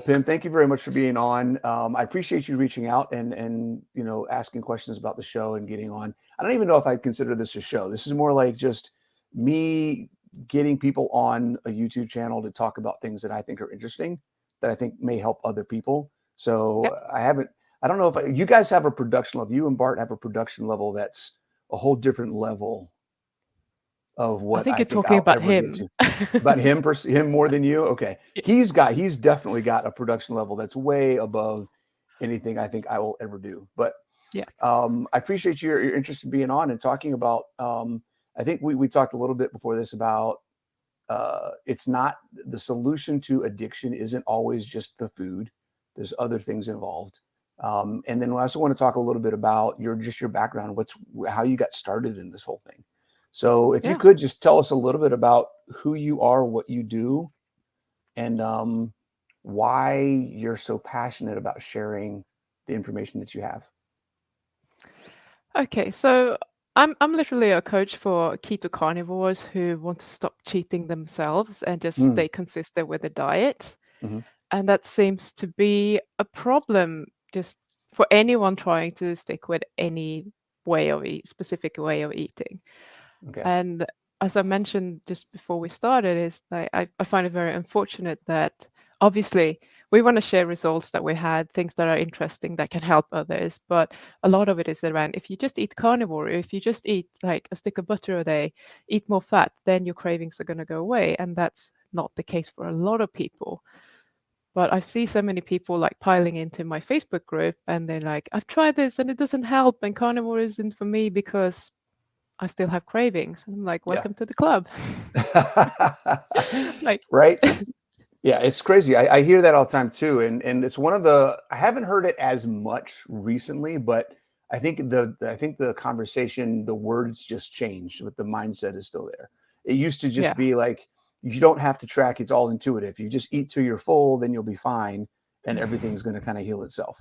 Pim, thank you very much for being on. I appreciate you reaching out and asking questions about the show and getting on. I don't even know if I consider this a show. This is more like just me getting people on a YouTube channel to talk about things that I think are interesting, that I think may help other people. So Yep. I don't know if you guys have a production level. You and Bart have a production level that's a whole different level of I what think I you're think talking I'll about ever get him. to. About him, him more than you. Okay, Yeah. he's definitely got a production level that's way above anything I think I will ever do. But Yeah. I appreciate your interest in being on and talking about. I think we talked a little bit before this about it's not the solution to addiction isn't always just the food. There's other things involved. And then I also want to talk a little bit about your background, how you got started in this whole thing. So if you Yeah. could just tell us a little bit about who you are, what you do, and why you're so passionate about sharing the information that you have. Okay, so I'm literally a coach for keto carnivores who want to stop cheating themselves and just Mm, stay consistent with the diet. hmm. And that seems to be a problem just for anyone trying to stick with any specific way of eating. Okay. And as I mentioned just before we started, is like I find it very unfortunate that obviously we want to share results that we had, things that are interesting that can help others. But a lot of it is around if you just eat carnivore, if you just eat like a stick of butter a day, eat more fat, then your cravings are going to go away. And that's not the case for a lot of people. But I see so many people like piling into my Facebook group and they're like, I've tried this and it doesn't help, and carnivore isn't for me because I still have cravings. And I'm like, Yeah. welcome to the club. Like, Right. Yeah, it's crazy. I hear that all the time too, and it's one of the I haven't heard it as much recently, but I think the conversation, the words just changed, but the mindset is still there. It used to just yeah, be like you don't have to track; it's all intuitive. You just eat till you're full, then you'll be fine, and everything's going to kind of heal itself.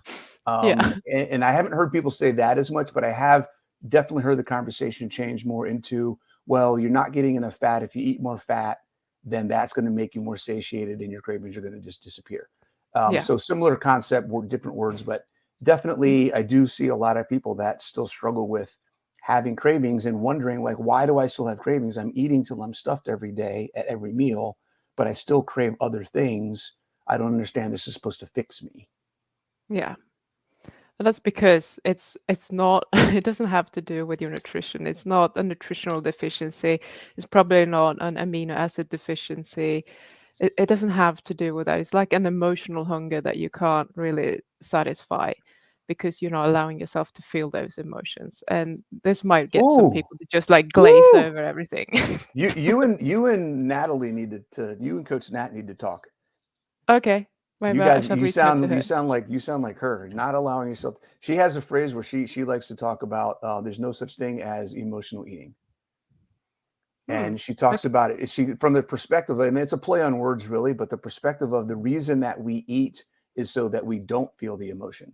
yeah, And I haven't heard people say that as much, but I have definitely heard the conversation change more into, well, you're not getting enough fat. If you eat more fat, then that's going to make you more satiated and your cravings are going to just disappear. yeah. So similar concept, different words, but Mm. definitely I do see a lot of people that still struggle with having cravings and wondering like, why do I still have cravings? I'm eating till I'm stuffed every day at every meal, but I still crave other things. I don't understand. This is supposed to fix me. Yeah. And that's because it's not it doesn't have to do with your nutrition. It's not a nutritional deficiency. It's probably not an amino acid deficiency. It doesn't have to do with that. It's like an emotional hunger that you can't really satisfy because you're not allowing yourself to feel those emotions. And this might get some Ooh, people to just like glaze woo! over everything. You and Natalie you and Coach Nat need to talk. Okay, maybe You I guys, shall reach out to her. you sound like her, not allowing yourself. She has a phrase where she likes to talk about there's no such thing as emotional eating, Hmm. and she talks about it. She from the perspective, and it's a play on words really, but the perspective of the reason that we eat is so that we don't feel the emotion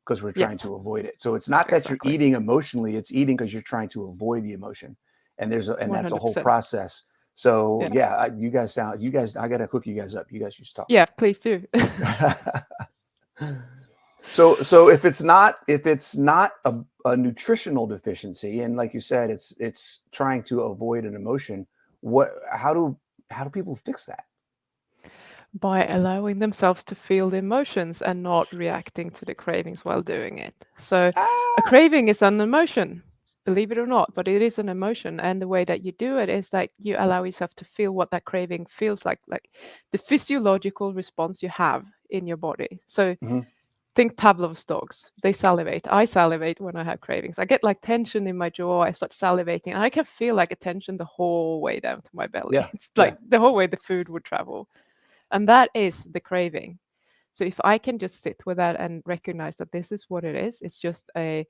because we're Yeah, trying to avoid it. So it's not that you're exactly. eating emotionally; it's eating because you're trying to avoid the emotion, and that's a whole 100%. process. So Yeah. yeah, you guys. I gotta hook you guys up. You guys should talk. Yeah, please do. So if it's not a nutritional deficiency, and like you said, it's trying to avoid an emotion, what how do people fix that? By allowing themselves to feel the emotions and not reacting to the cravings while doing it. So, a Ah, craving is an emotion, believe it or not, but it is an emotion. And the way that you do it is that you allow yourself to feel what that craving feels like the physiological response you have in your body. So, mhm. think Pavlov's dogs. They salivate. I salivate when I have cravings. I get like tension in my jaw. I start salivating, and I can feel like a tension the whole way down to my belly. Yeah, It's yeah. like the whole way the food would travel. And that is the craving. So if I can just sit with that and recognize that this is what it is, it's just a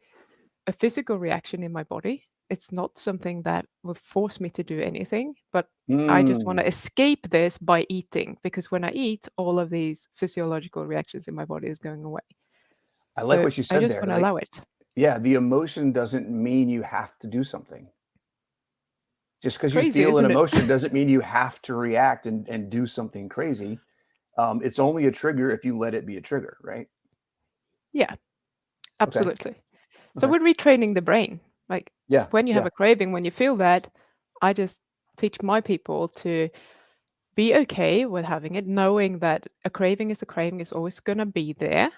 physical reaction in my body. It's not something that will force me to do anything, but I just want Mm, to escape this by eating because when I eat, all of these physiological reactions in my body is going away. I like So what you I said just there. want to Like, allow it. yeah, the emotion doesn't mean you have to do something. Just because you Crazy, feel an isn't it? emotion doesn't mean you have to react and do something crazy. It's only a trigger if you let it be a trigger, right? Yeah, Okay. absolutely. So Okay. we're retraining the brain. Like Yeah. when you have Yeah. a craving, when you feel that, I just teach my people to be okay with having it, knowing that a craving is a craving, is always going to be there,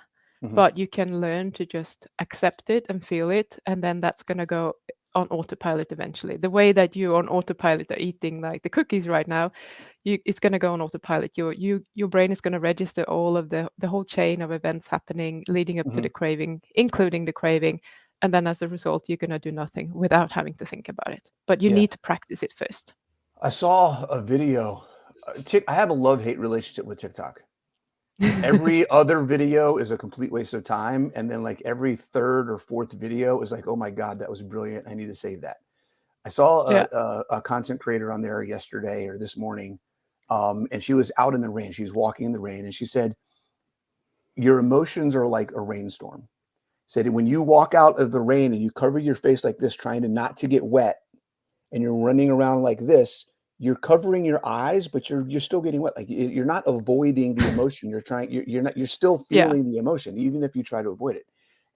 Hmm. but you can learn to just accept it and feel it, and then that's going to go on autopilot eventually. The way that you on autopilot are eating like the cookies right now, it's going to go on autopilot. Your brain is going to register all of the whole chain of events happening leading up to Hmm. the craving, including the craving, and then as a result, you're going to do nothing without having to think about it. But you Yeah. need to practice it first. I saw a video. I have a love-hate relationship with TikTok. Every other video is a complete waste of time, and then like every third or fourth video is like, oh my god, that was brilliant, I need to save that. I saw Yeah, a content creator on there yesterday or this morning, and she was out in the rain. She was walking in the rain, and she said, your emotions are like a rainstorm. Said when you walk out of the rain and you cover your face like this trying to not to get wet, and you're running around like this, you're covering your eyes, but you're still getting wet. Like you're not avoiding the emotion. You're not, you're still yeah, feeling the emotion, even if you try to avoid it.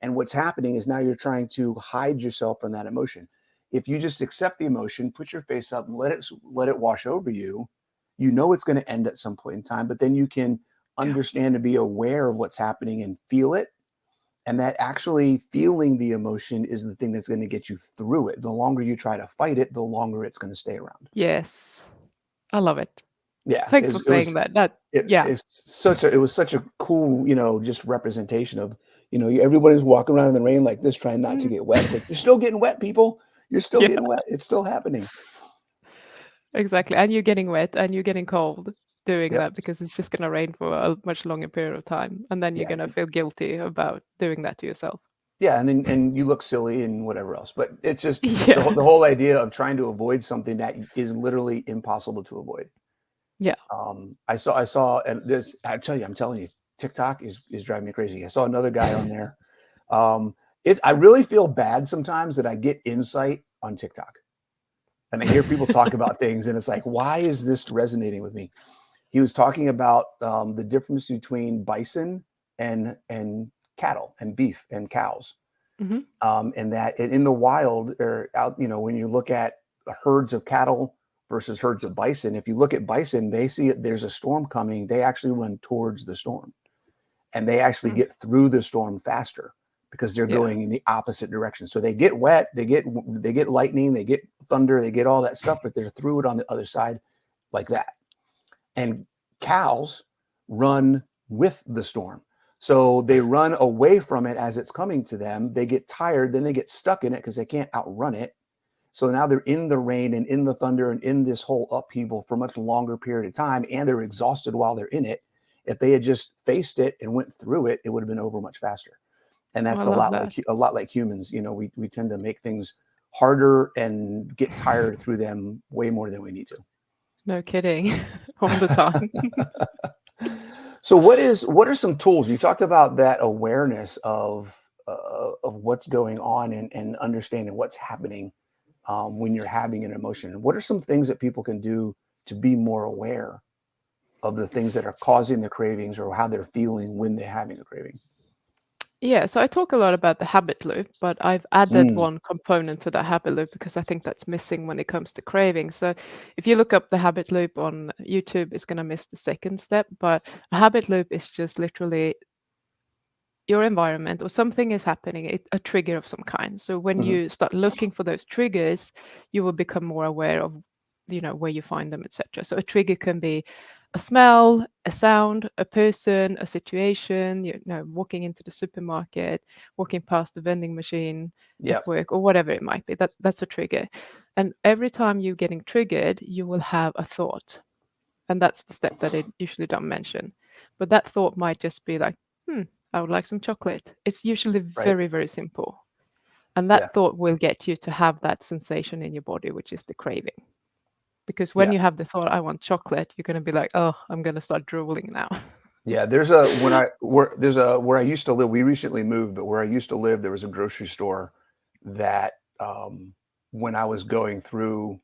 And what's happening is now you're trying to hide yourself from that emotion. If you just accept the emotion, put your face up and let it wash over you, you know it's going to end at some point in time, but then you can yeah. understand and be aware of what's happening and feel it, and that actually feeling the emotion is the thing that's going to get you through it. The longer you try to fight it, the longer it's going to stay around. Yes, I love it. Yeah, Thanks for it saying was that. That yeah. it was such a cool, just representation of, everybody's walking around in the rain like this trying not to Mm, get wet. It's like you're still getting wet, people. You're still yeah, getting wet. It's still happening. exactly. And you're getting wet and you're getting cold doing Yep. that because it's just gonna rain for a much longer period of time, and then you're Yeah. gonna feel guilty about doing that to yourself. Yeah, and you look silly and whatever else. But it's just Yeah. the whole idea of trying to avoid something that is literally impossible to avoid. Yeah. I saw, and this, I'm telling you, TikTok is driving me crazy. I saw another guy on there. Um, I really feel bad sometimes that I get insight on TikTok and I hear people talk about things, and it's like, why is this resonating with me? He was talking about the difference between bison and cattle and beef and cows, Mhm. and that in the wild or out, when you look at herds of cattle versus herds of bison, if you look at bison, they see there's a storm coming, they actually run towards the storm, and they actually Mm. get through the storm faster because they're Yeah. going in the opposite direction. So they get wet, they get lightning, they get thunder, they get all that stuff, but they're through it on the other side like that. And cows run with the storm. So they run away from it as it's coming to them. They get tired, then they get stuck in it because they can't outrun it. So now they're in the rain and in the thunder and in this whole upheaval for a much longer period of time, and they're exhausted while they're in it. If they had just faced it and went through it, it would have been over much faster. And I that's a love lot that. like humans. We tend to make things harder and get tired through them way more than we need No kidding. All the time. to. So what are some tools? You talked about that awareness of what's going on and understanding what's happening when you're having an emotion. What are some things that people can do to be more aware of the things that are causing the cravings or how they're feeling when they're having a craving? Yeah, so I talk a lot about the habit loop, but I've added Mm, one component to that habit loop because I think that's missing when it comes to craving. So if you look up the habit loop on YouTube, it's going to miss the second step, but a habit loop is just literally your environment or something is happening, a trigger of some kind. So when mhm. you start looking for those triggers, you will become more aware of, where you find them, etc. So a trigger can be a smell, a sound, a person, a situation, walking into the supermarket, walking past the vending machine at Yep. work, or whatever it might be. That's a trigger. And every time you're getting triggered, you will have a thought. And that's the step that I usually don't mention. But that thought might just be like, hmm, I would like some chocolate. It's usually Right. very, very simple. And Yeah. that thought will get you to have that sensation in your body, which is the craving. Because when Yeah. you have the thought, I want chocolate, you're going to be like, oh, I'm going to start drooling now. Yeah. There's a when I where there's a where I used to live. We recently moved, but where I used to live, there was a grocery store that when I was going through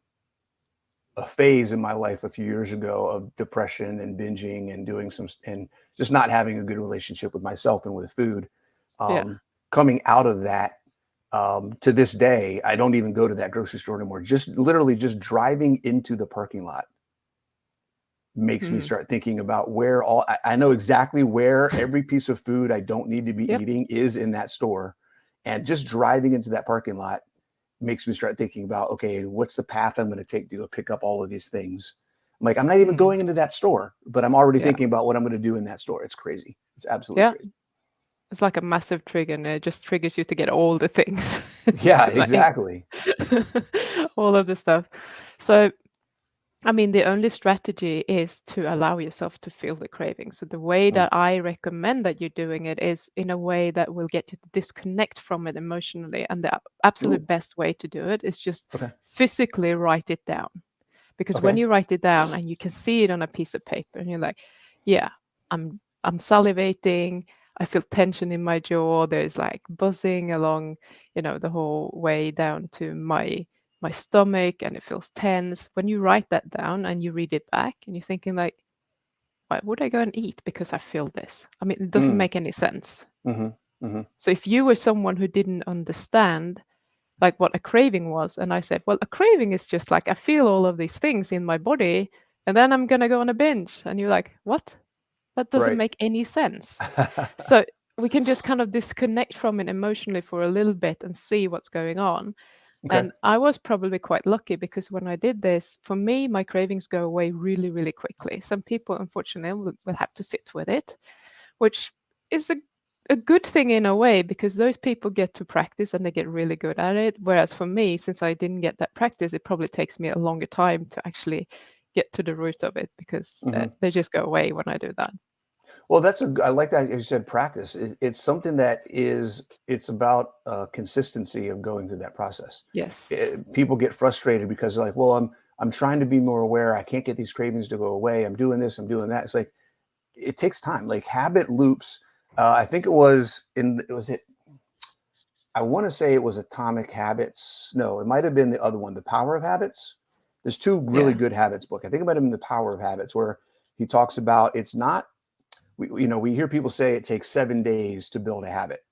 a phase in my life a few years ago of depression and binging and doing some and just not having a good relationship with myself and with food. Yeah. Coming out of that, to this day, I don't even go to that grocery store anymore. Just literally just driving into the parking lot makes me Mm. start thinking about where I know exactly where every piece of food I don't need to be Yep. eating is in that store. And just driving into that parking lot makes me start thinking about, okay, what's the path I'm going to take to go pick up all of these things? I'm like, I'm not even Mm. going into that store, but I'm already Yeah. thinking about what I'm going to do in that store. It's crazy. It's absolutely Yeah. crazy. It's like a massive trigger, and it just triggers you to get all the things. Yeah, Like exactly. all of the stuff. So, I mean, the only strategy is to allow yourself to feel the craving. So the way Mm. that I recommend that you're doing it is in a way that will get you to disconnect from it emotionally. And the Ooh, absolute best way to do it is just okay. physically write it down. Because when Okay. you write it down and you can see it on a piece of paper and you're like, yeah, I'm salivating, I feel tension in my jaw, there's like buzzing along, the whole way down to my stomach and it feels tense. When you write that down and you read it back and you're thinking like, why would I go and eat because I feel this? I mean, it doesn't Mm. make any sense. Hmm. Hmm. So if you were someone who didn't understand like what a craving was. And I said, well, a craving is just like I feel all of these things in my body and then I'm going to go on a binge. And you're like, what? That doesn't Right. make any sense. So we can just kind of disconnect from it emotionally for a little bit and see what's going on. Okay. And I was probably quite lucky because when I did this, for me, my cravings go away really, really quickly. Some people, unfortunately, will have to sit with it, which is a good thing in a way because those people get to practice and they get really good at it. Whereas for me, since I didn't get that practice, it probably takes me a longer time to actually get to the root of it because Hmm. they just go away when I do that. Well, I like that you said practice. It's something that it's about consistency of going through that process. Yes. People get frustrated because they're like, well, I'm trying to be more aware. I can't get these cravings to go away. I'm doing this. I'm doing that. It's like it takes time. Like habit loops. I think it was it was it. I want to say it was Atomic Habits. No, it might have been the other one, The Power of Habits. There's two really Yeah. good habits book. I think it might have been The Power of Habits, where he talks about it's not we hear people say it takes 7 days to build a habit.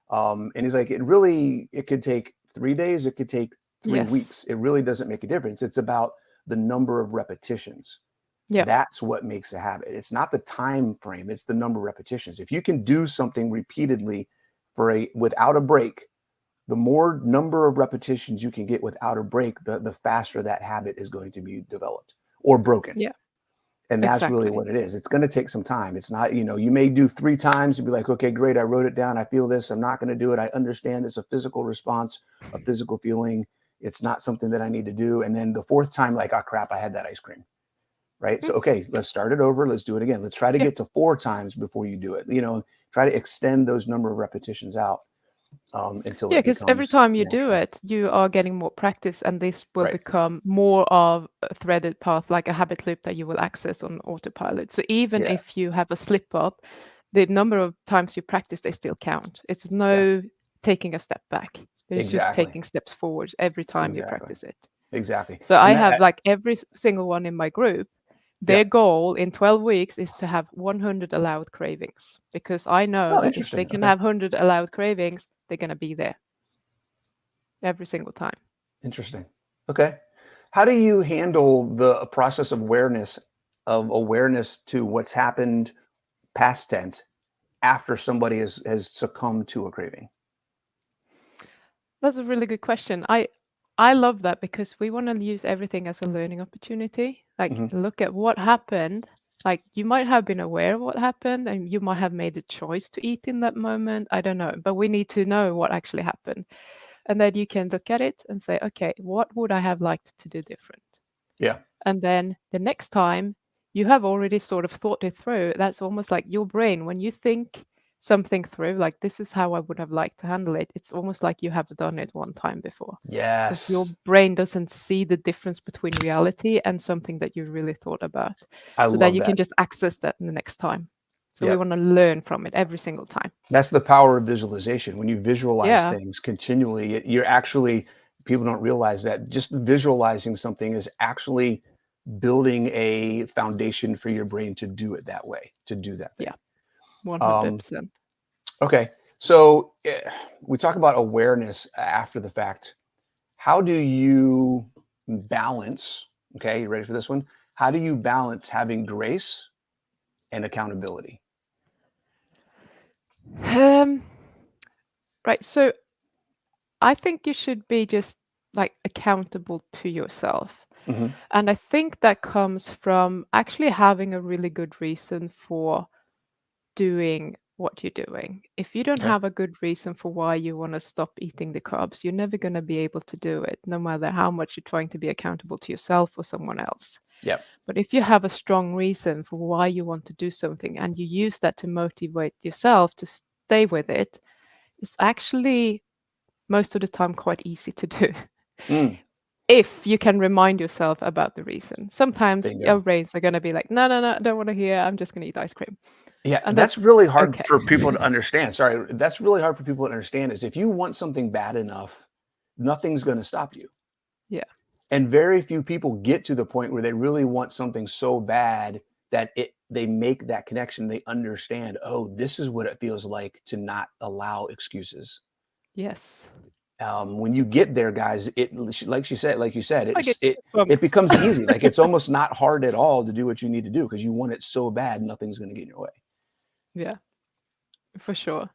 And he's like, it could take 3 days, it could take three Yes. weeks. It really doesn't make a difference. It's about the number of repetitions. Yeah. That's what makes a habit. It's not the time frame, it's the number of repetitions. If you can do something repeatedly without a break, the more number of repetitions you can get without a break, the faster that habit is going to be developed or broken. Yeah. And that's really Exactly. what it is. It's going to take some time. It's not, you may do 3 times and be like, okay, great. I wrote it down. I feel this. I'm not going to do it. I understand it's a physical response, a physical feeling. It's not something that I need to do. And then the fourth time, like, oh crap, I had that ice cream. Right. Mm. So, okay, let's start it over. Let's do it again. Let's try to Yeah. get to 4 times before you do it. Try to extend those number of repetitions out until Yeah, it because every becomes time you do natural. it, you are getting more practice, and this will Right. become more of a threaded path, like a habit loop that you will access on autopilot. So even Yeah. if you have a slip up, the number of times you practice, they still count. It's Yeah. no taking a step back. It's just Exactly. taking steps forward every time you Exactly. practice it. Exactly. So I And have that, like every single one in my group, yeah. their goal in 12 weeks is to have 100 allowed cravings because I know Oh, that if they interesting. can Okay. have 100 allowed cravings, they're going to be there every single time. Interesting. Okay. How do you handle the process of awareness to what's happened past tense after somebody has succumbed to a craving? That's a really good question. I love that because we want to use everything as a learning opportunity. Like Hmm. look at what happened. Like you might have been aware of what happened and you might have made a choice to eat in that moment. I don't know, but we need to know what actually happened. And then you can look at it and say, okay, what would I have liked to do different? Yeah. And then the next time you have already sort of thought it through. That's almost like your brain, when you think something through, like this is how I would have liked to handle it, it's almost like you have done it one time before. Because your Yes. brain doesn't see the difference between reality and something that you really thought about. I So that love you can that. just access that in the next time. So we Yep. want to learn from it every single time. That's the power of visualization. When you visualize Yeah. things continually, you're actually, people don't realize that just visualizing something is actually building a foundation for your brain to do it that way, to do that Yeah, thing. Um, 100%. okay. So we talk about awareness after the fact. How do you balance? Okay, you ready for this one? How do you balance having grace and accountability? Um, right. So I think you should be just like accountable to yourself. Hmm. And I think that comes from actually having a really good reason for doing what you're doing. If you don't Okay. have a good reason for why you want to stop eating the carbs, you're never going to be able to do it, no matter how much you're trying to be accountable to yourself or someone else. Yep. But if you have a strong reason for why you want to do something and you use that to motivate yourself to stay with it, it's actually most of the time quite easy to do. Mm, If you can remind yourself about the reason. Sometimes your bingo. brains are going to be like, no, no, no, I don't want to hear. I'm just going to eat ice cream. Yeah, And that's that's really hard okay. for people to understand. Sorry, that's really hard for people to understand is if you want something bad enough, nothing's going to stop you. Yeah. And very few people get to the point where they really want something so bad that they make that connection. They understand, oh, this is what it feels like to not allow excuses. Yes. When you get there, guys, like she said, like you said, I get it bumps. becomes easy. Like it's almost not hard at all to do what you need to do because you want it so bad, nothing's going to get in your way. Yeah, for sure.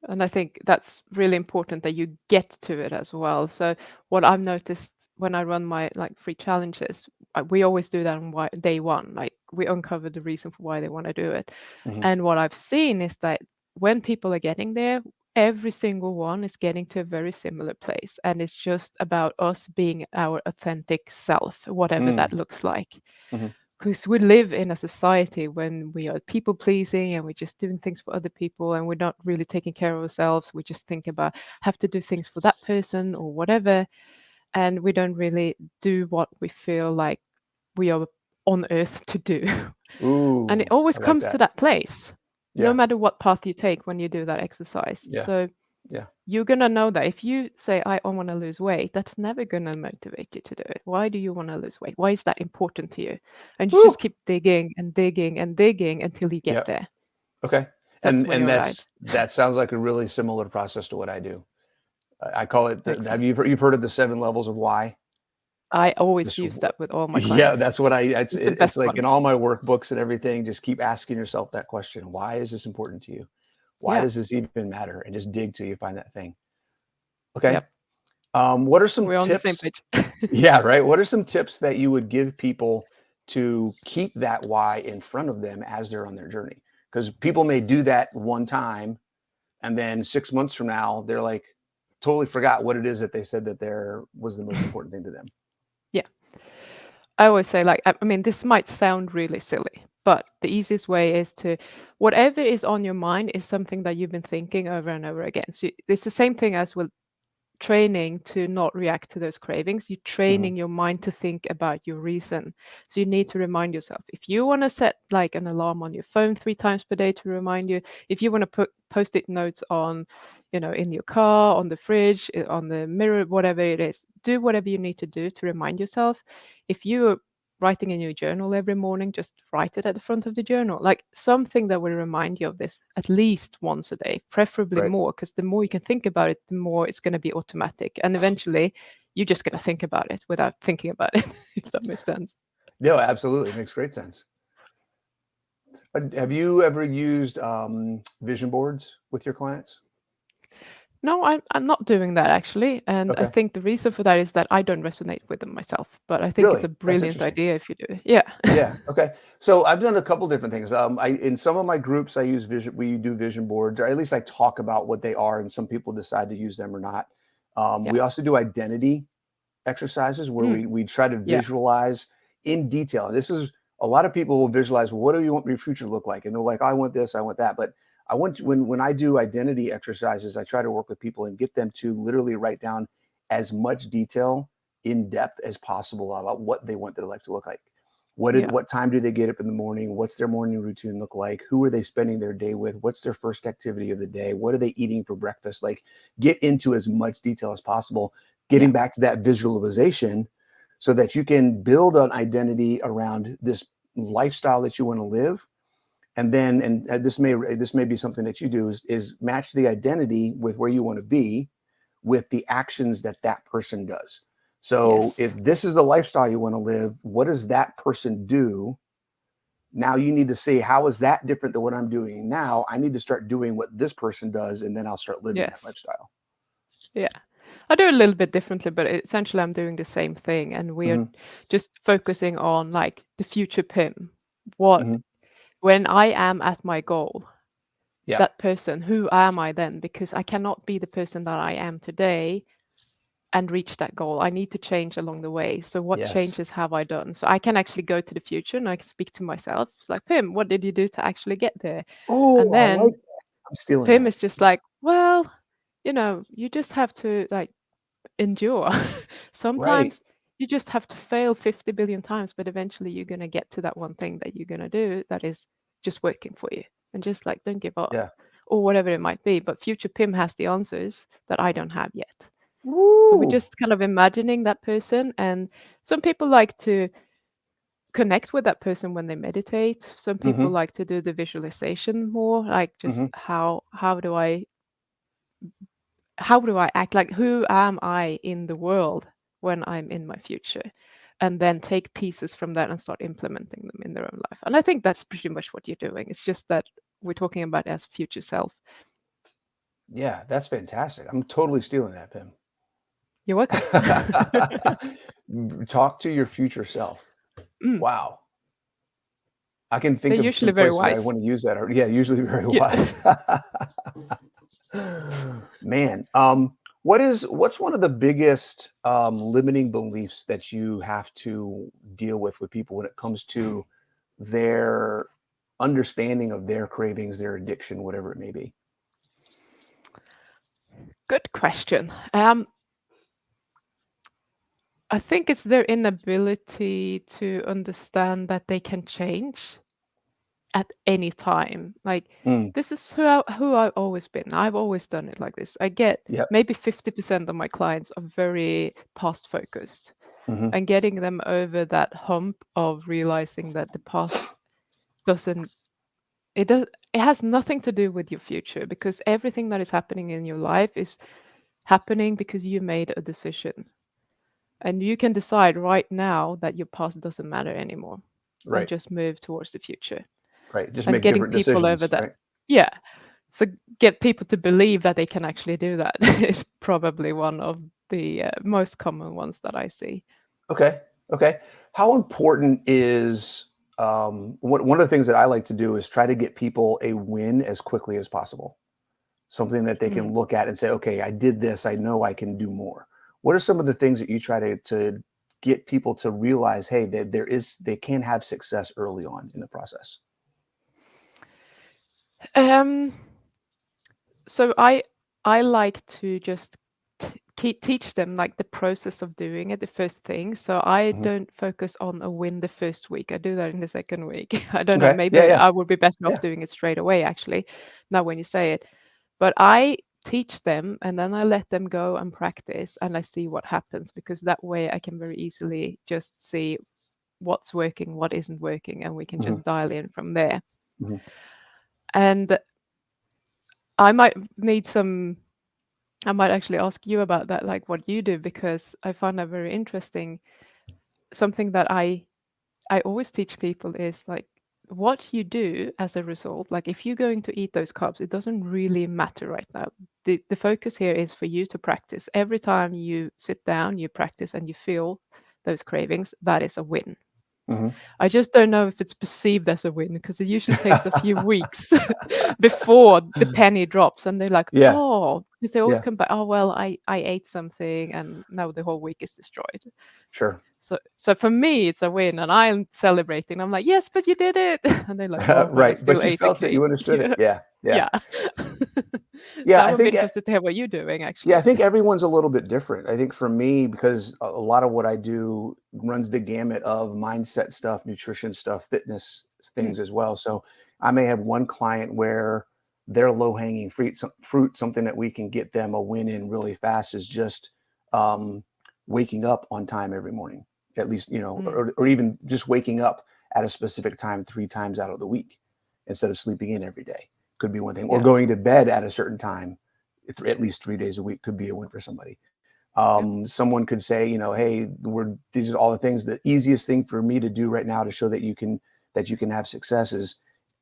And I think that's really important that you get to it as well. So what I've noticed when I run my like free challenges, we always do that on day one. Like we uncover the reason for why they want to do it. Hmm. And what I've seen is that when people are getting there, every single one is getting to a very similar place. And it's just about us being our authentic self, whatever that Mm, looks like. hmm. Because we live in a society when we are people pleasing and we're just doing things for other people and we're not really taking care of ourselves. We just think about have to do things for that person or whatever. And we don't really do what we feel like we are on earth to do. And it Ooh, always I like comes to that. that place, no Yeah, matter what path you take when you do that exercise. yeah, So yeah. you're gonna know that if you say, I want to lose weight, that's never gonna motivate you to do it. Why do you want to lose weight? Why is that important to you? And you just Woo! keep digging and digging and digging until you get Yeah. there. Okay. That's when And you arrive. that sounds like a really similar process to what I do. I call it have Excellent. you've heard of the 7 levels of why? I always This use that with all my Yeah, clients. that's what It's the it's best like one. in all my workbooks and everything, just keep asking yourself that question. Why is this important to you? Why Yeah. does this even matter? And just dig till you find that thing. Okay. Yep. What are some We're on the same tips? page. Yeah, right. What are some tips that you would give people to keep that why in front of them as they're on their journey? Because people may do that one time and then 6 months from now, they're like totally forgot what it is that they said that there was the most important thing to them. Yeah. I always say, like, I mean, this might sound really silly, but the easiest way is to, whatever is on your mind is something that you've been thinking over and over again. So it's the same thing as with training to not react to those cravings. You're Mhm. training your mind to think about your reason. So you need to remind yourself. If you want to set like an alarm on your phone 3 times per day to remind you, if you want to put post-it notes on, in your car, on the fridge, on the mirror, whatever it is, do whatever you need to do to remind yourself. If you're writing in your journal every morning, just write it at the front of the journal, like something that will remind you of this at least once a day, preferably Right. more, because the more you can think about it, the more it's going to be automatic. And eventually, you're just going to think about it without thinking about it, if that makes sense. No, absolutely. It makes great sense. Have you ever used vision boards with your clients? No, I'm not doing that actually. And I Okay. think the reason for that is that I don't resonate with them myself. But I think it's a Really? That's brilliant interesting. idea if you do. Yeah. Yeah. Okay. So I've done a couple different things. I in some of my groups I use vision. We do vision boards, or at least I talk about what they are, and some people decide to use them or not. Yeah. We also do identity exercises where Mm, we try to yeah. visualize in detail. And this is a lot of people will visualize, well, what do you want your future to look like? And they're like, I want this, I want that. But I want to, when I do identity exercises, I try to work with people and get them to literally write down as much detail in depth as possible about what they want their life to look like. Yeah. What time do they get up in the morning? What's their morning routine look like? Who are they spending their day with? What's their first activity of the day? What are they eating for breakfast? Like get into as much detail as possible, Yeah. getting back to that visualization so that you can build an identity around this lifestyle that you want to live. And then, and this may be something that you do, is match the identity with where you want to be with the actions that that person does. So if Yes. this is the lifestyle you want to live, what does that person do? Now you need to see, how is that different than what I'm doing now? I need to start doing what this person does, and then I'll start living that Yes. lifestyle. Yeah. I do a little bit differently, but essentially I'm doing the same thing, and we are Hmm. just focusing on like the future Pim. What Hmm. when I am at my goal, Yeah. that person, who am I then? Because I cannot be the person that I am today and reach that goal. I need to change along the way. So what Yes. changes have I done? So I can actually go to the future and I can speak to myself. It's like, Pim, what did you do to actually get there? And Oh, I like then that. I'm stealing Pim that. is just like, well, you just have to like endure. Right. Sometimes you just have to fail 50 billion times, but eventually you're going to get to that one thing that you're going to do that is just working for you. And just like, don't give up Yeah. or whatever it might be. But future Pim has the answers that I don't have yet. So we're Woo. just kind of imagining that person. And some people like to connect with that person when they meditate. Some people Hmm. like to do the visualization more, like just Hmm. how do I act, like who am I in the world when I'm in my future, and then take pieces from that and start implementing them in their own life. And I think that's pretty much what you're doing. It's just that we're talking about as future self. Yeah, that's fantastic. I'm totally stealing that, Pim. You're welcome. Talk to your future self. Mm, Wow. I can they're think of usually some very places I wise. want to use that. Yeah, usually very Yeah. wise. Man, what's one of the biggest limiting beliefs that you have to deal with people when it comes to their understanding of their cravings, their addiction, whatever it may be? Good question. I think it's their inability to understand that they can change at any time. Like, Mm, this is who I've always been. I've always done it like this. I get yep. maybe 50% of my clients are very past focused, Hmm. and getting them over that hump of realizing that the past doesn't it has nothing to do with your future, because everything that is happening in your life is happening because you made a decision. And you can decide right now that your past doesn't matter anymore and Right. just move towards the future. Right. Just And make getting different people over decisions. that. Right. Yeah. So get people to believe that they can actually do that is probably one of the most common ones that I see. Okay. Okay. How important is one of the things that I like to do is try to get people a win as quickly as possible. Something that they Mm. can look at and say, okay, I did this. I know I can do more. What are some of the things that you try to get people to realize, hey, that they can have success early on in the process? Um, so I like to just teach them like the process of doing it, the first thing. So I Hmm. don't focus on a win the first week. I do that in the second week. I don't know, Okay. Yeah. maybe Yeah. I would be better off Yeah. doing it straight away, actually, now when you say it. But I teach them and then I let them go and practice and I see what happens, because that way I can very easily just see what's working, what isn't working, and we can Hmm. just dial in from there. Hmm. And I might need some I might actually ask you about that, like what you do, because I find that very interesting. Something that I always teach people is like what you do as a result. Like if you're going to eat those carbs, it doesn't really matter right now. The focus here is for you to practice. Every time you sit down, you practice and you feel those cravings, that is a win. Hmm. I just don't know if it's perceived as a win, because it usually takes a few weeks before the penny drops and they're like, Yeah. oh, because they always Yeah. come back, oh, well, I ate something and now the whole week is destroyed. Sure. So for me, it's a win and I'm celebrating. I'm like, yes, but you did it. And they're like, oh, but I Right. still But you ate the felt it. cake. You understood it. Yeah. Yeah. Yeah. Yeah. Yeah. So I would be interested to hear what you're doing, Yeah, I actually. think everyone's a little bit different. I think for me, because a lot of what I do runs the gamut of mindset stuff, nutrition stuff, fitness Mm, things as well. So I may have one client where their low hanging fruit, something that we can get them a win in really fast is just um, waking up on time every morning. at least, Mm, or even just waking up at a specific time 3 times out of the week instead of sleeping in every day could be one thing, or yeah. going to bed at a certain time at least 3 days a week could be a win for somebody. Yep. Someone could say, hey, these are all the things. The easiest thing for me to do right now to show that you can have success is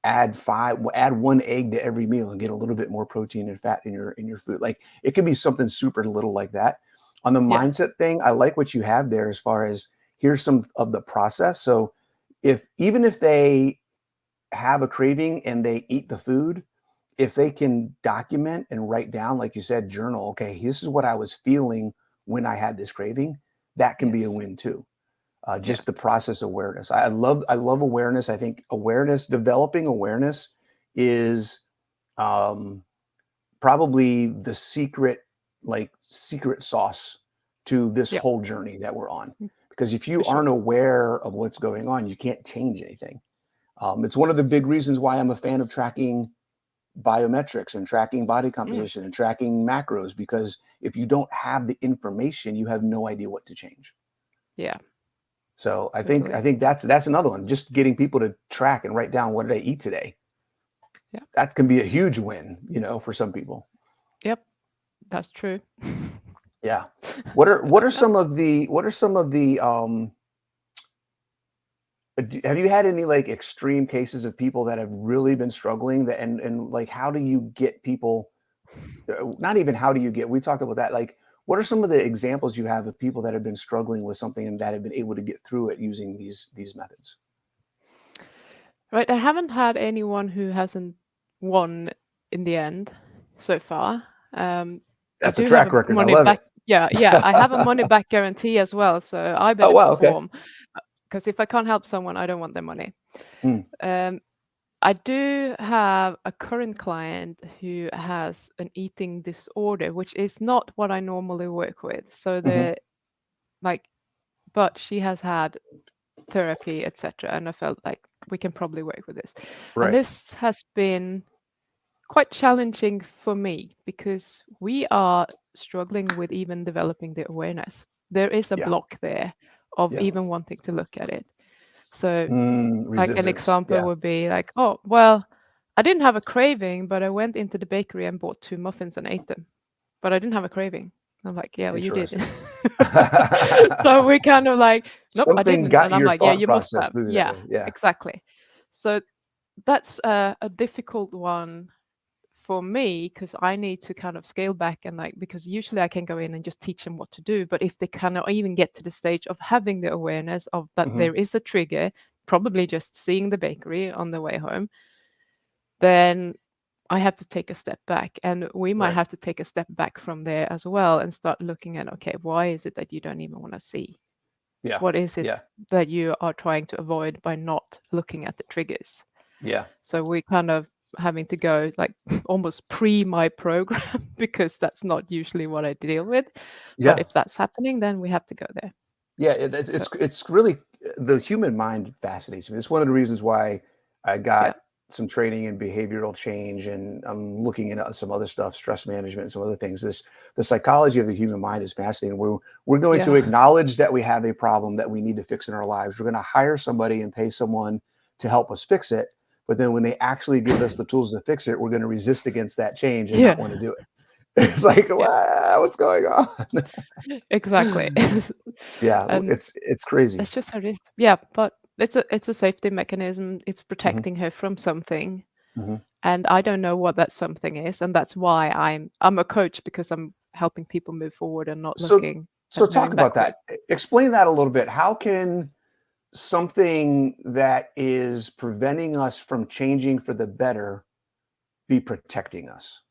add 1 egg to every meal and get a little bit more protein and fat in your food. Like it could be something super little like that. On the Yeah. mindset thing, I like what you have there as far as here's some of the process. So even if they have a craving and they eat the food, if they can document and write down, like you said, journal, okay, this is what I was feeling when I had this craving, that can be a Yes. win too. Yeah. Just the process awareness. I love awareness. I think developing awareness is um, probably the secret sauce to this Yep. whole journey that we're on. Mm, Because if for you sure. aren't aware of what's going on, you can't change anything. It's one of the big reasons why I'm a fan of tracking biometrics and tracking body Mm, composition and tracking macros, because if you don't have the information, you have no idea what to change. yeah. So I think I Totally. think that's another one. Just getting people to track and write down what did I eat today. Yeah. That can be a huge win, for some people. Yep. That's true. Yeah. What are Yeah. some of the have you had any like extreme cases of people that have really been struggling, that and like how do you get people, not even how do you get, we talked about that, like what are some of the examples you have of people that have been struggling with something and that have been able to get through it using these methods? Right. I haven't had anyone who hasn't won in the end so far. Um, I That's a do have track a record. I money love back. it. Yeah, yeah. I have a money back guarantee as well, so I Oh better wow, okay. perform. Because if I can't help someone, I don't want their money. Mm, Um, I do have a current client who has an eating disorder, which is not what I normally work with. So hmm. like, but she has had therapy, etc., and I felt like we can probably work with this. And Right. this has been quite challenging for me because we are struggling with even developing the awareness. There is a Yeah. block there of Yeah. even wanting to look at it. So like an Resistance. example Yeah. would be like, oh, well, I didn't have a craving, but I went into the bakery and bought 2 muffins and ate them. But I didn't have a craving. I'm like, yeah, well, you did. Interesting. So we kind of like, nope, I Something didn't. got And I'm your like, yeah, thought you must process have. moving that Yeah, way. Yeah. exactly. So that's a difficult one for me because I need to kind of scale back and like, because usually I can go in and just teach them what to do. But if they cannot even get to the stage of having the awareness of that Hmm. there is a trigger, probably just seeing the bakery on the way home, then I have to take a step back. And we might Right. have to take a step back from there as well and start looking at, okay, why is it that you don't even want to see? Yeah. What is it Yeah. that you are trying to avoid by not looking at the triggers? Yeah. So we kind of having to go like almost pre my program because that's not usually what I deal with. But Yeah. if that's happening, then we have to go there. Yeah, it's So it's really, the human mind fascinates me. It's one of the reasons why I yeah, got some training in behavioral change, and I'm looking at some other stuff, stress management, and some other things. The psychology of the human mind is fascinating. We're going to yeah, acknowledge that we have a problem that we need to fix in our lives. We're going to hire somebody and pay someone to help us fix it. But then when they actually give us the tools to fix it, we're going to resist against that change and not want to yeah, do it. It's like, yeah, wow, what's going on? exactly. Yeah, And it's crazy. that's just how it is. Yeah, but it's a safety mechanism. It's Mhm, protecting her from something, mhm. and I don't know what that something is, and that's why I'm a coach because I'm helping people move forward and not So looking so at talk moving about backward. that. Explain that a little bit. How can something that is preventing us from changing for the better be protecting us?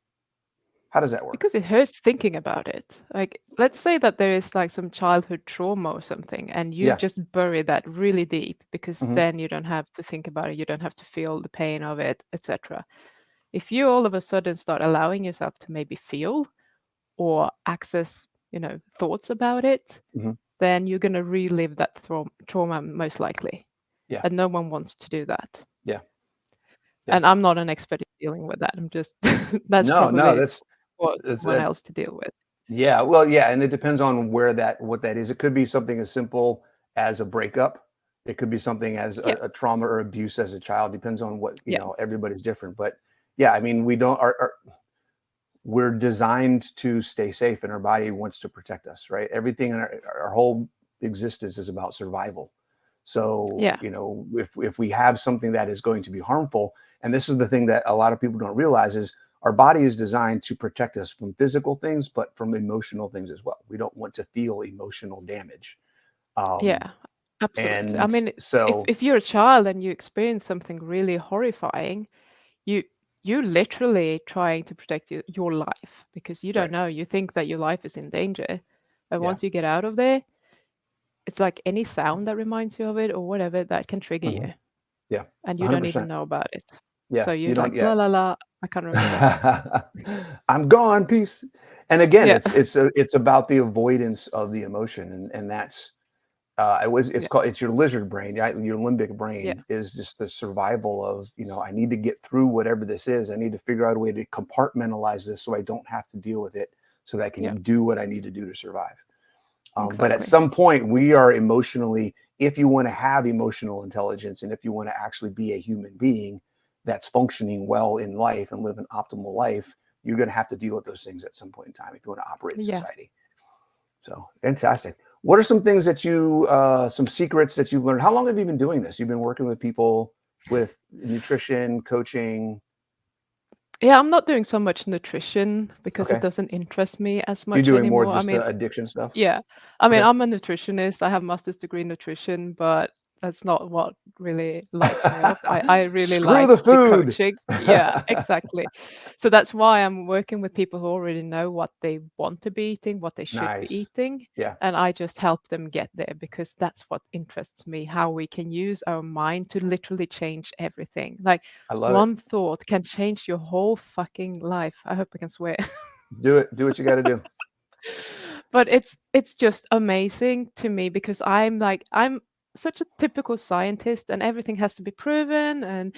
How does that work? Because it hurts thinking about it. Like, let's say that there is like some childhood trauma or something, and you Yeah. just bury that really deep because Mhm, then you don't have to think about it, you don't have to feel the pain of it, etc. If you all of a sudden start allowing yourself to maybe feel or access, thoughts about it, mhm. then you're going to relive that trauma most likely. Yeah, And no one wants to do that. yeah, yeah. And I'm not an expert in dealing with that. I'm just, that's No, no, probably that's for that's someone that. else to deal with. Yeah, well, yeah, and it depends on what that is. It could be something as simple as a breakup. It could be something as Yeah. a trauma or abuse as a child. Depends on what, Yeah. everybody's different. But yeah, I mean, we don't we're designed to stay safe, and our body wants to protect us, right? Everything in our whole existence is about survival. So, Yeah. if we have something that is going to be harmful, and this is the thing that a lot of people don't realize, is our body is designed to protect us from physical things, but from emotional things as well. We don't want to feel emotional damage. Um, Yeah. Absolutely. I and mean, so, if you're a child and you experience something really horrifying, you you're literally trying to protect your life because you don't right. know. You think that your life is in danger. And Yeah. once you get out of there, it's like any sound that reminds you of it or whatever that can trigger Mhm. you, Yeah. and you don't even 100%. know about it. Yeah. So You you're don't, like, yeah. la la la, I can't remember. I'm gone, peace. And again, Yeah, it's about the avoidance of the emotion, and that's it's yeah, called, it's your lizard brain, right? Your limbic yeah, brain is just the survival of, I need to get through whatever this is. I need to figure out a way to compartmentalize this so I don't have to deal with it, so that I yeah, can do what I need to do to survive. But at exactly. some point, we are emotionally, if you want to have emotional intelligence, and if you want to actually be a human being that's functioning well in life and live an optimal life, you're going to have to deal with those things at some point in time if you want to operate in Yeah. society. So fantastic. What are some things that some secrets that you've learned? How long have you been doing this? You've been working with people with nutrition, coaching. Yeah, I'm not doing so much nutrition because it Okay. doesn't interest me as You're much doing more anymore. I just mean, the addiction stuff. yeah. I mean, Okay. I'm a nutritionist. I have master's degree in nutrition, but that's not what really lights me up. I really Screw like the the food. coaching. Yeah, exactly. So that's why I'm working with people who already know what they want to be eating, what they should be Nice. eating, Yeah, and I just help them get there because that's what interests me, how we can use our mind to literally change everything. Like I love it. one thought can change your whole fucking life. I hope I can swear. Do it. Do what you got to do. But it's just amazing to me because I'm such a typical scientist and everything has to be proven, and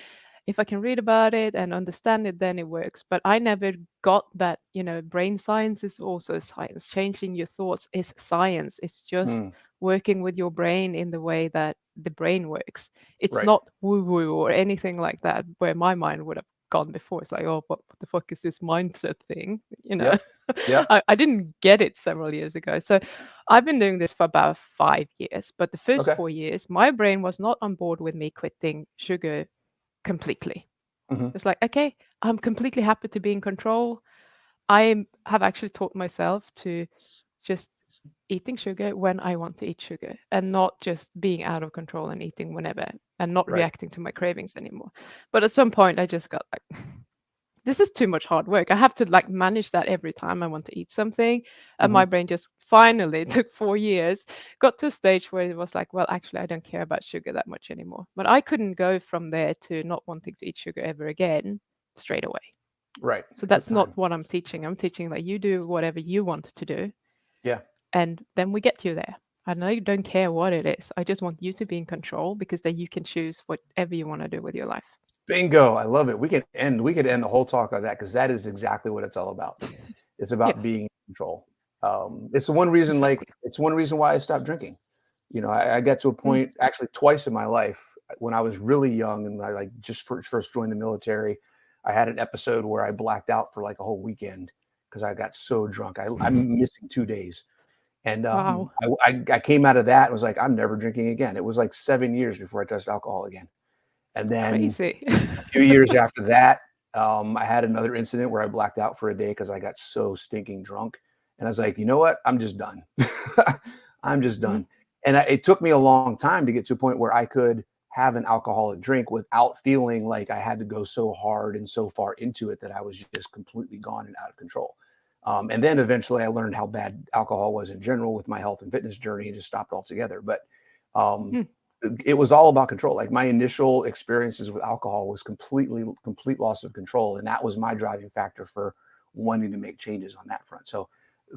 if I can read about it and understand it, then it works. But I never got that, brain science is also science. Changing your thoughts is science. It's just Mm, working with your brain in the way that the brain works. It's right. not woo-woo or anything like that, where my mind would have gone before. It's like, oh, what the fuck is this mindset thing? Yep. Yep. I didn't get it several years ago. So I've been doing this for about 5 years. But the first Okay. 4 years, my brain was not on board with me quitting sugar completely. Hmm. It's like, okay, I'm completely happy to be in control. Have actually taught myself to just eating sugar when I want to eat sugar and not just being out of control and eating whenever and not Right. reacting to my cravings anymore. But at some point, I just got like, this is too much hard work. I have to like manage that every time I want to eat something. And Hmm. my brain just finally took 4 years, got to a stage where it was like, well, actually, I don't care about sugar that much anymore. But I couldn't go from there to not wanting to eat sugar ever again straight away. Right. So It took that's not time. what I'm teaching. I'm teaching that you do whatever you want to do, Yeah. and then we get you there. And I don't care what it is. I just want you to be in control because then you can choose whatever you want to do with your life. Bingo. I love it. We could end the whole talk on that, because that is exactly what it's all about. It's about Yeah, being in control. It's the one reason, exactly. it's one reason why I stopped drinking. I got to a Mm. point, actually twice in my life, when I was really young and I like just first joined the military. I had an episode where I blacked out for like a whole weekend because I got so drunk. I'm missing 2 days. And Wow, I came out of that and was like, I'm never drinking again. It was like 7 years before I touched alcohol again. And then crazy. a few years after that, I had another incident where I blacked out for a day because I got so stinking drunk. And I was like, you know what? I'm just done. I'm just Mm. done. And it took me a long time to get to a point where I could have an alcoholic drink without feeling like I had to go so hard and so far into it that I was just completely gone and out of control. And then eventually I learned how bad alcohol was in general with my health and fitness journey and just stopped altogether. But um, Mm. it was all about control. Like my initial experiences with alcohol was complete loss of control. And that was my driving factor for wanting to make changes on that front. So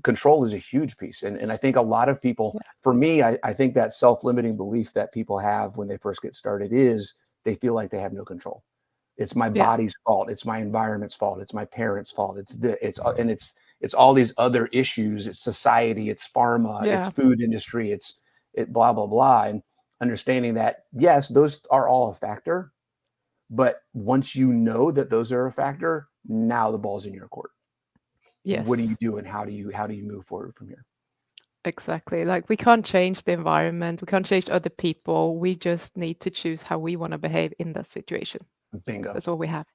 control is a huge piece. And I think a lot of people, Yeah, for me, I think that self-limiting belief that people have when they first get started is they feel like they have no control. It's my yeah, body's fault. It's my environment's fault. It's my parents' fault. It's all these other issues. It's society. It's pharma. It's yeah, food industry. It's it blah blah blah, and understanding that yes, those are all a factor, but once you know that those are a factor, now the ball's in your court. What do you Yes, do, and how do you move forward from here? exactly. Like we can't change the environment, we can't change other people. We just need to choose how we want to behave in that situation. Bingo, That's all we have.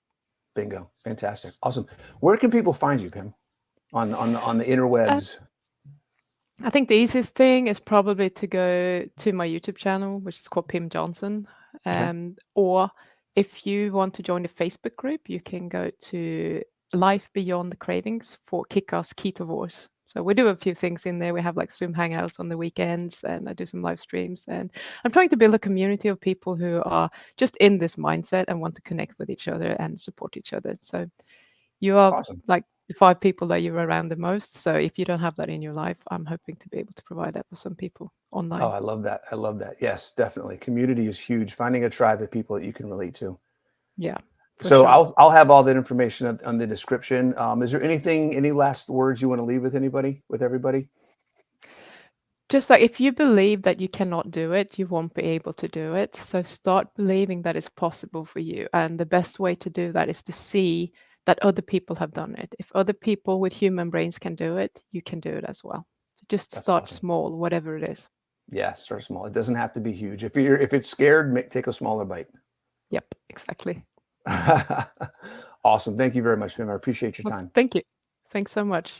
bingo, fantastic, awesome. Where can people find you, Pim, on the Uh, interwebs? I think the easiest thing is probably to go to my YouTube channel, which is called Pim Johnson. Okay, Or if you want to join the Facebook group, you can go to Life Beyond the Cravings for Kick-Ass Ketovores. So we do a few things in there. We have like Zoom hangouts on the weekends, and I do some live streams. And I'm trying to build a community of people who are just in this mindset and want to connect with each other and support each other. So you are awesome. like the 5 people that you're around the most, so if you don't have that in your life, I'm hoping to be able to provide that for some people Oh, online. I love that. I love that. Yes, definitely. Community is huge. Finding a tribe of people that you can relate to. Yeah, for So sure. I'll have all that information on the description. Is there any last words you want to leave with everybody? Just like if you believe that you cannot do it, you won't be able to do it. So start believing that it's possible for you. And the best way to do that is to see that other people have done it. If other people with human brains can do it, you can do it as well. So just That's start awesome. small, whatever it is. Yeah, start small. It doesn't have to be huge. If it's scared, take a smaller bite. Yep, exactly. Awesome. Thank you very much, Pim. I appreciate your Well, time. thank you. Thanks so much.